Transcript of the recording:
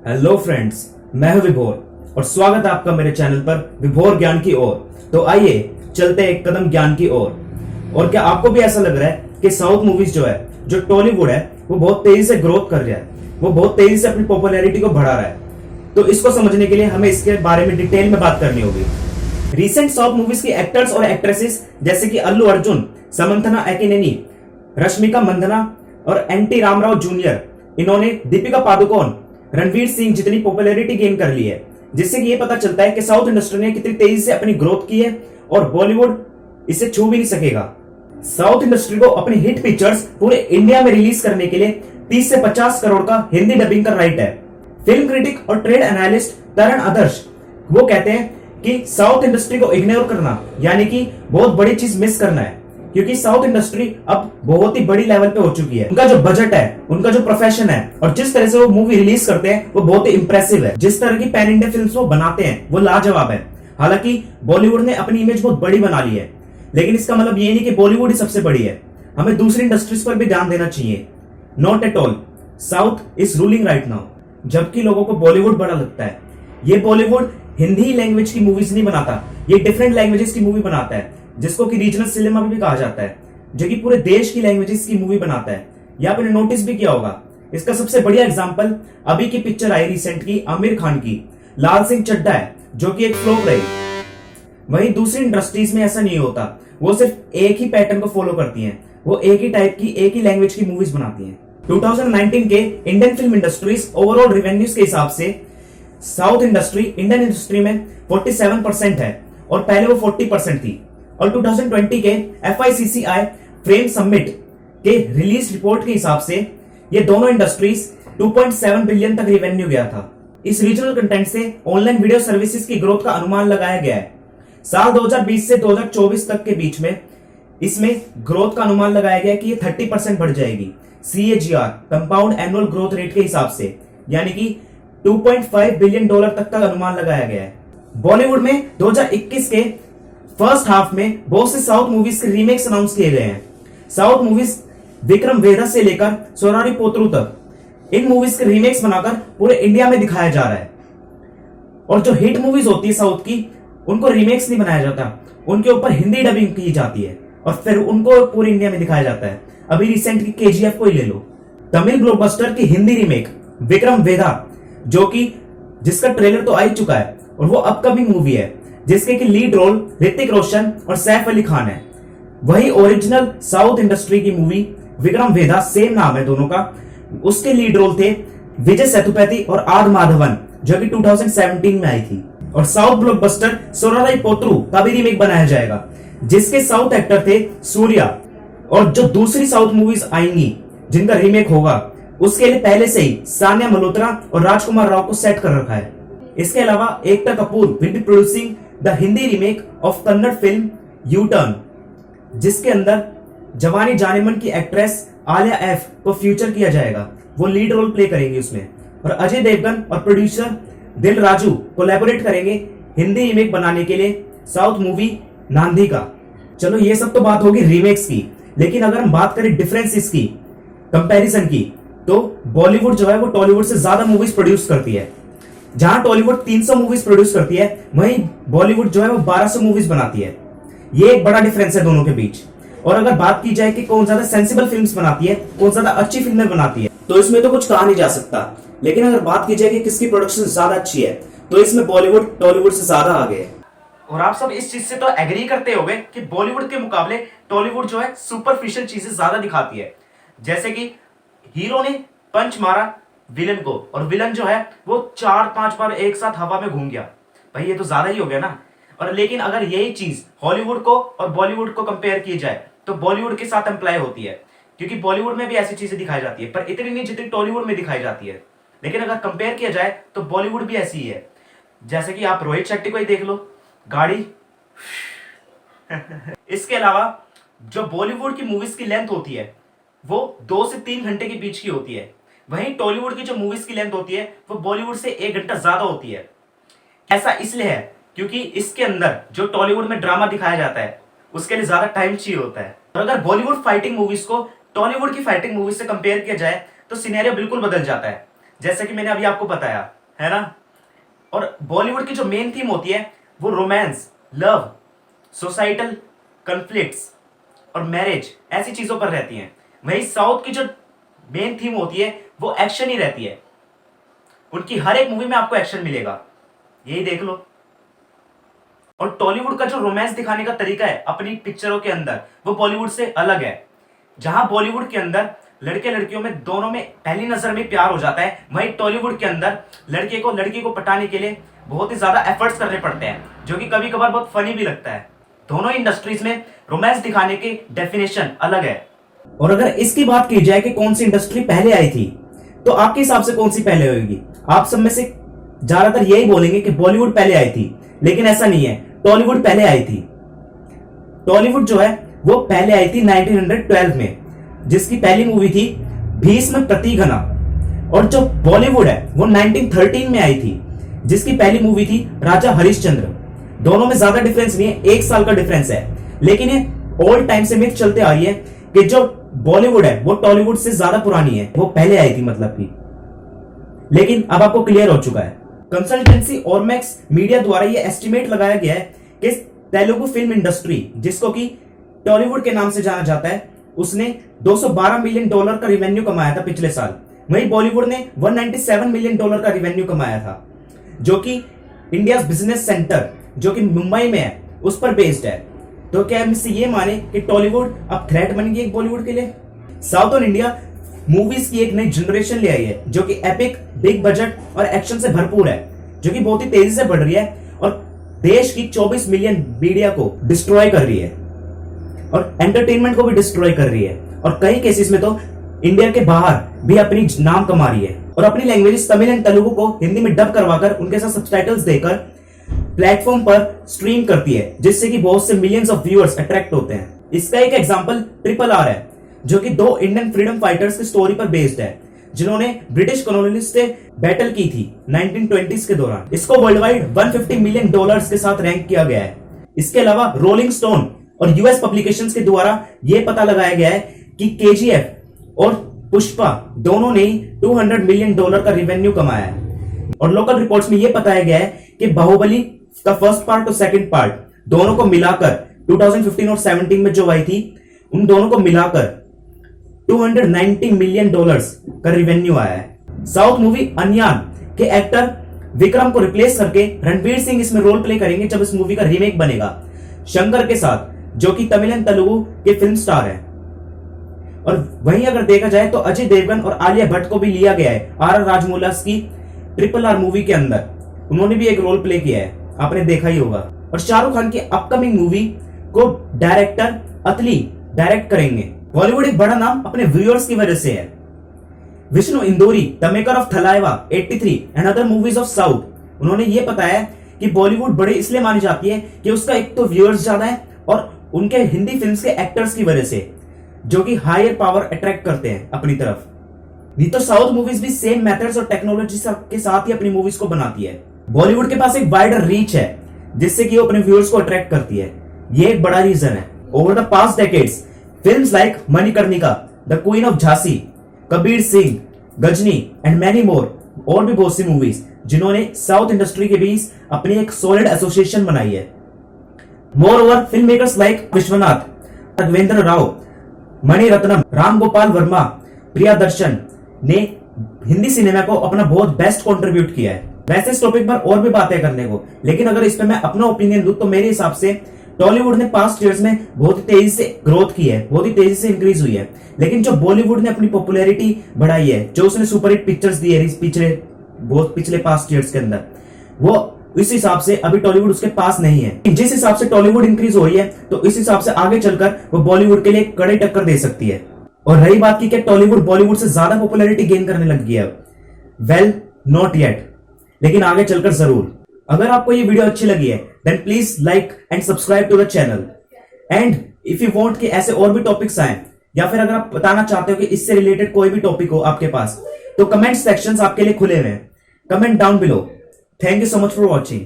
Hello friends, मैं हूं विभोर और स्वागत है आपका मेरे चैनल पर विभोर ज्ञान की ओर। तो आइए चलते हैं एक कदम ज्ञान की ओर। और क्या आपको भी ऐसा लग रहा है कि साउथ मूवीज जो टॉलीवुड है वो बहुत तेजी से ग्रोथ कर रहा है, वो बहुत तेजी से अपनी पॉपुलैरिटी को बढ़ा रहा है? तो इसको समझने के लिए हमें इसके बारे में डिटेल में बात करनी होगी। रिसेंट साउथ मूवीज की एक्टर्स और एक्ट्रेसेस जैसे कि अल्लू अर्जुन, समंथना अकिनेनी, रश्मिका मंदना और एनटी रामाराव जूनियर, इन्होंने दीपिका पादुकोण, रणवीर सिंह जितनी पॉपुलैरिटी गेन कर ली है, जिससे कि ये पता चलता है कि साउथ इंडस्ट्री ने कितनी तेजी से अपनी ग्रोथ की है और बॉलीवुड इसे छू भी नहीं सकेगा। साउथ इंडस्ट्री को अपनी हिट पिक्चर्स पूरे इंडिया में रिलीज करने के लिए 30 से 50 करोड़ का हिंदी डबिंग का राइट है। फिल्म क्रिटिक और ट्रेड एनालिस्ट तरण आदर्श वो कहते हैं कि साउथ इंडस्ट्री को इग्नोर करना यानी कि बहुत बड़ी चीज मिस करना है, क्योंकि साउथ इंडस्ट्री अब बहुत ही बड़ी लेवल पे हो चुकी है। उनका जो बजट है, उनका जो प्रोफेशन है और जिस तरह से वो मूवी रिलीज करते हैं वो बहुत ही इंप्रेसिव है। जिस तरह की पैन इंडिया फिल्म्स वो बनाते हैं वो लाजवाब है। हालांकि बॉलीवुड ने अपनी इमेज बहुत बड़ी बना ली है, लेकिन इसका मतलब ये नहीं कि बॉलीवुड ही सबसे बड़ी है। हमें दूसरी इंडस्ट्रीज पर भी ध्यान देना चाहिए। Not at all, south is ruling right now. जबकि लोगों को बॉलीवुड बड़ा लगता है। ये बॉलीवुड हिंदी लैंग्वेज की मूवीज नहीं बनाता, ये डिफरेंट लैंग्वेजेस की मूवी बनाता है, जिसको कि रीजनल सिनेमा भी कहा जाता है, जो कि पूरे देश की लैंग्वेजेस की मूवी बनाता है। ये आपने नोटिस भी किया होगा। इसका सबसे बढ़िया एग्जांपल अभी की पिक्चर आई रिसेंट की आमिर खान की लाल सिंह चड्ढा है, जो कि एक फ्लॉप रही। वहीं दूसरी इंडस्ट्रीज में ऐसा नहीं होता, वो सिर्फ एक ही पैटर्न को फॉलो करती हैं, वो एक ही टाइप की एक ही लैंग्वेज की मूवीज बनाती हैं। 2019 के Indian film industries overall revenues के हिसाब से साउथ इंडस्ट्री इंडियन इंडस्ट्री में 47% है और पहले वो 40% थी। और 2020 के FICCI फ्रेम समिट के रिलीज रिपोर्ट के हिसाब से ये दोनों इंडस्ट्रीज 2.7 बिलियन तक रेवेन्यू गया था। इस रीजनल कंटेंट से ऑनलाइन वीडियो सर्विसेज की ग्रोथ का अनुमान लगाया गया है। साल 2020 से 2024 तक के बीच में इसमें ग्रोथ का अनुमान लगाया गया कि ये 30% बढ़ जाएगी CAGR compound annual growth rate के हिसाब से, यानी कि $2.5 बिलियन तक का अनुमान लगाया गया है। बॉलीवुड में 2021 के फर्स्ट हाफ में बहुत से साउथ मूवीज के रीमेक्स अनाउंस किए गए हैं। साउथ मूवीज विक्रम वेदा से लेकर सोनारी पोत्रू तक इन मूवीज के रीमेक्स बनाकर पूरे इंडिया में दिखाया जा रहा है। और जो हिट मूवीज होती है साउथ की, उनको रीमेक्स नहीं बनाया जाता, उनके ऊपर हिंदी डबिंग की जाती है और फिर उनको पूरे इंडिया में दिखाया जाता है। अभी रिसेंट की KGF को ही ले लो, तमिल ब्लॉकबस्टर की हिंदी रीमेक विक्रम वेदा, जो कि जिसका ट्रेलर तो आ ही चुका है और वो अपकमिंग मूवी है, जिसके की लीड रोल ऋतिक रोशन और सैफ अली खान है। वही ओरिजिनल साउथ इंडस्ट्री की मूवी विक्रम वेदा, सेम नाम है दोनों का, उसके लीड रोल थे विजय सेतुपति और आर माधवन, जो कि 2017 में आई थी। और साउथ ब्लॉकबस्टर सोनारी पोत्रू का भी रीमेक बनाया जाएगा, जिसके साउथ एक्टर थे सूर्या। और जो दूसरी साउथ मूवीज आएंगी जिनका रीमेक होगा, उसके लिए पहले से ही सानिया मल्होत्रा और राजकुमार राव को सेट कर रखा है। इसके अलावा Ekta Kapoor will be producing the Hindi remake of Kannada film U turn, जिसके अंदर जवानी जानेमन की एक्ट्रेस आलिया एफ को फ्यूचर किया जाएगा, वो लीड रोल प्ले करेंगे उसमें। और अजय देवगन और प्रोड्यूसर दिल राजू कोलैबोरेट करेंगे हिंदी रीमेक बनाने के लिए साउथ मूवी नांदी का। चलो ये सब तो बात होगी रीमेक्स की, लेकिन अगर हम बात करें डिफरेंसेस की, कंपैरिजन की, तो बॉलीवुड जो है वो टॉलीवुड से ज्यादा मूवीज प्रोड्यूस करती है। जहां टॉलीवुड 300 मूवीज प्रोड्यूस करती है, वहीं बॉलीवुड जो है वो 1200 मूवीज बनाती है। ये एक बड़ा डिफरेंस है दोनों के बीच। और अगर बात की जाए कि कौन ज्यादा सेंसिबल फिल्म्स बनाती है, कौन ज्यादा अच्छी फिल्में बनाती है, तो इसमें तो कुछ कहा नहीं जा सकता। लेकिन अगर बात की जाए कि किसकी प्रोडक्शन ज्यादा अच्छी है, तो इसमें बॉलीवुड टॉलीवुड से ज्यादा आगे है। और आप सब इस चीज से तो एग्री करते होंगे कि बॉलीवुड के मुकाबले टॉलीवुड जो है सुपरफिशियल चीजें ज्यादा दिखाती है। जैसे कि हीरो ने पंच मारा विलन को और विलन जो है वो 4-5 बार एक साथ हवा में घूम गया, भाई ये तो ज्यादा ही हो गया ना। और लेकिन अगर यही चीज हॉलीवुड को और बॉलीवुड को कंपेयर की जाए, तो बॉलीवुड के साथ अप्लाई होती है, क्योंकि बॉलीवुड में भी ऐसी चीजें दिखाई जाती है, पर इतनी नहीं जितनी टॉलीवुड में दिखाई जाती है। लेकिन अगर कंपेयर किया जाए तो बॉलीवुड भी ऐसी ही है। जैसे कि आप रोहित शेट्टी को ही देख लो, गाड़ी इसके अलावा जो बॉलीवुड की मूवीज की लेंथ होती है वो 2 से 3 घंटे के बीच की होती है, वहीं टॉलीवुड की जो मूवीज की लेंथ होती है वो बॉलीवुड से 1 घंटा ज्यादा होती है। ऐसा इसलिए है क्योंकि इसके अंदर जो टॉलीवुड में ड्रामा दिखाया जाता है उसके लिए ज्यादा टाइम चाहिए होता है। और अगर बॉलीवुड फाइटिंग मूवीज को टॉलीवुड की फाइटिंग मूवीज से कंपेयर किया जाए तो सिनेरियो बिल्कुल बदल जाता है। जैसे कि मैंने अभी आपको बताया, है ना। और बॉलीवुड की जो मेन थीम होती है वो रोमांस, लव, सोसाइटल कॉन्फ्लिक्ट्स और मैरिज, ऐसी चीजों पर रहती हैं। वहीं साउथ की जो मेन थीम होती है वो एक्शन ही रहती है। उनकी हर एक मूवी में आपको एक्शन मिलेगा, यही देख लो। और टॉलीवुड का जो रोमांस दिखाने का तरीका है अपनी पिक्चरों के अंदर, वो बॉलीवुड से अलग है। जहां बॉलीवुड के अंदर लड़के लड़कियों में दोनों में पहली नजर में प्यार हो जाता है, वहीं टॉलीवुड के अंदर लड़के को लड़की को पटाने के लिए बहुत ही ज्यादा एफर्ट्स करने पड़ते हैं, जो कि कभी कभार बहुत फनी भी लगता है। दोनों इंडस्ट्रीज में रोमांस दिखाने की डेफिनेशन अलग है। और अगर इसकी बात की जाए कि कौन सी इंडस्ट्री पहले आई थी, तो आपके हिसाब से कौन सी पहले होगी? आप सब में से ज्यादातर यही बोलेंगे कि बॉलीवुड पहले आई थी, लेकिन ऐसा नहीं है, टॉलीवुड पहले आई थी। टॉलीवुड जो है वो पहले आई थी 1912 में, जिसकी पहली मूवी थी भीष्म प्रतिघना। और जो बॉलीवुड है वो 1913 में आई थी, जिसकी पहली मूवी थी राजा हरिश्चंद्र। दोनों में ज्यादा डिफरेंस नहीं है, 1 साल का डिफरेंस है, लेकिन ये ओल्ड टाइम से मिथ चलते आ रही है कि जो बॉलीवुड है वो टॉलीवुड से ज्यादा पुरानी है, वो पहले आई थी मतलब की। लेकिन अब आपको क्लियर हो चुका है। कंसल्टेंसी ऑर्मैक्स मीडिया द्वारा ये एस्टिमेट लगाया गया है कि तेलुगु फिल्म इंडस्ट्री, जिसको कि टॉलीवुड के नाम से जाना जाता है, उसने $212 मिलियन का रिवेन्यू कमाया था पिछले साल। वहीं बॉलीवुड ने $197 मिलियन का रिवेन्यू कमाया था, जो कि इंडिया बिजनेस सेंटर जो कि मुंबई में है उस पर बेस्ड है। तो क्या हम इससे ये माने कि टॉलीवुड अब थ्रेट बन गई बॉलीवुड के लिए? साउथ और इंडिया मूवीज की एक नई जनरेशन ले आई है, जो कि एपिक, बिग बजट और एक्शन से भरपूर है, जो कि बहुत ही तेजी से बढ़ रही है और देश की 24 मिलियन मीडिया को डिस्ट्रॉय कर रही है और एंटरटेनमेंट को भी डिस्ट्रॉय कर रही है। और कई केसेस में तो इंडिया के बाहर भी अपनी नाम कमा रही है और अपनी लैंग्वेज तमिल एंड तेलुगु को हिंदी में डब करवाकर उनके साथ सबटाइटल्स देकर प्लेटफॉर्म पर स्ट्रीम करती है, जिससे कि बहुत से मिलियंस ऑफ व्यूअर्स अट्रैक्ट होते हैं। इसका एक एग्जांपल RRR है, जो कि 2 इंडियन फ्रीडम फाइटर्स की स्टोरी पर बेस्ड है, जिन्होंने ब्रिटिश कॉलोनिस्ट से बैटल की थी 1920s के दौरान। इसको वर्ल्ड वाइड $150 मिलियन के साथ रैंक किया गया है। इसके अलावा रोलिंग स्टोन और यूएस पब्लिकेशंस के द्वारा यह पता लगाया गया है कि KGF और पुष्पा दोनों ने 200 मिलियन का रिवेन्यू कमाया है। और लोकल रिपोर्ट्स में यह बताया गया है कि बाहुबली का फर्स्ट पार्ट और सेकंड पार्ट दोनों को मिलाकर 2015 और 17 में जो आई थी, उन दोनों को मिलाकर $290 मिलियन का रिवेन्यू आया है। साउथ मूवी अन्यान के एक्टर विक्रम को रिप्लेस करके रणवीर सिंह इसमें रोल प्ले करेंगे जब इस मूवी का रीमेक बनेगा शंकर के साथ, जो कि तमिल एंड तेलुगु के फिल्म स्टार है। और वहीं अगर देखा जाए तो अजय देवगन और आलिया भट्ट को भी लिया गया है RR राजमौलास की RRR मूवी के अंदर, उन्होंने भी एक रोल प्ले किया है, आपने देखा ही होगा। और शाहरुख खान की अपकमिंग मूवी को डायरेक्टर अतली डायरेक्ट करेंगे। बॉलीवुड एक बड़ा नाम अपने व्यूअर्स की वजह से है। Vishnu Indori, the maker of Thalaiva 83 and other movies of south, उन्होंने ये बताया कि बॉलीवुड बड़े इसलिए मानी जाती है कि उसका एक तो व्यूअर्स ज्यादा है और उनके हिंदी फिल्म्स के एक्टर्स की वजह से, जो कि हायर पावर अट्रैक्ट करते हैं अपनी तरफ। नहीं तो साउथ मूवीज भी सेम मेथड्स और टेक्नोलॉजी के साथ ही अपनी मूवीज को बनाती है। बॉलीवुड के पास एक वाइडर रीच है, जिससे कि वो अपने व्यूअर्स को अट्रैक्ट करती है। ये एक बड़ा रीजन है। Over the past decades films like Manikarnika, the queen of Jhansi, Kabir Singh, Ghajini and many more, और भी बहुत सी मूवीज जिन्होंने साउथ इंडस्ट्री के बीच अपनी एक सॉलिड एसोसिएशन बनाई है। Moreover film makers like Vishwanath, Raghavendra Rao, Mani Ratnam, Ram Gopal Varma, Priyadarshan ने हिंदी सिनेमा को अपना बहुत बेस्ट कंट्रीब्यूट किया है। वैसे इस टॉपिक पर और भी बातें करने को, लेकिन अगर इस पे मैं अपना ओपिनियन दूं तो मेरे हिसाब से टॉलीवुड ने पास्ट ईयर्स में बहुत तेजी से ग्रोथ की है, बहुत ही तेजी से इंक्रीज हुई है। लेकिन जो बॉलीवुड ने अपनी पॉपुलैरिटी बढ़ाई है, जो उसने सुपरहिट पिक्चर्स दी है पिछले पास्ट ईयर्स के अंदर, वो इस हिसाब से अभी टॉलीवुड उसके पास नहीं है। जिस हिसाब से टॉलीवुड इंक्रीज हो रही है, तो इस हिसाब से आगे चलकर वो बॉलीवुड के लिए कड़ी टक्कर दे सकती है। और रही बात की कि टॉलीवुड बॉलीवुड से ज्यादा पॉपुलैरिटी गेन करने लग गया है, वेल नॉट येट, लेकिन आगे चलकर जरूर। अगर आपको ये वीडियो अच्छी लगी है then please like and subscribe to the channel. And if you want कि ऐसे और भी टॉपिक्स आए, या फिर अगर आप बताना चाहते हो कि इससे रिलेटेड कोई भी टॉपिक हो आपके पास, तो कमेंट सेक्शंस आपके लिए खुले हुए हैं। Comment down below. Thank you so much for watching.